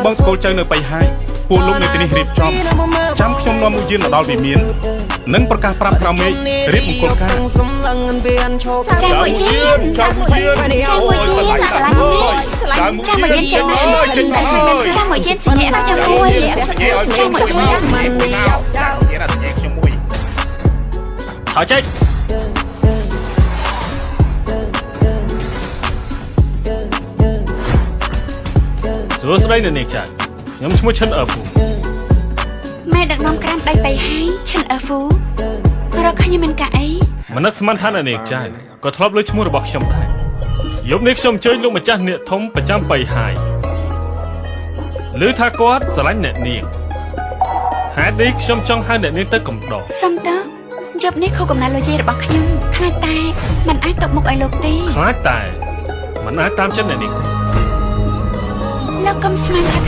បងកូនចៅនៅបៃហើយពួកលោកនៅទីនេះរៀបចំចាំខ្ញុំនាំមុខយានមកដល់វិមាននិងប្រកាសប្រាប់ក្រមេរៀបមង្គលការចាំមួយយានចាំមួយយានស្រឡាញ់នេះចាំមួយយានចេញមកចាំមួយយានសញ្ញាដល់ចាំមួយចាំមួយយានខ្ញុំមួយហើយចេញសួស្តីនៅនាងចាស់ខ្ញុំឈ្មោះឈិនអឺហ្វូម៉ែដឹកនាំក្រាមដៃបៃហើយឈិនអឺហ្វូរកខ្ញុំមានកាអីមនឹកស្មានថានៅនាងចាស់ក៏ធ្លាប់លើឈ្មោះរបស់ខ្ញុំដែរយប់នេះខ្ញុំអញ្ជើញលោកម្ចាស់អ្នកធំប្រចាំបៃហើយឮថាគាត់ស្រឡាញ់អ្នកនាងហេតុនេះខ្ញុំចង់ហៅអ្នកនាងទៅកំដរសុំតើយប់នេះខុសកំណត់លុយជ័យរបស់ខ្ញុំខ្លាចតែមិនអាចតបមុខឲ្យលោកទេខ្លាចតែមិនអាចតាមចិត្តអ្នកនាងលោកកុំស្មានថា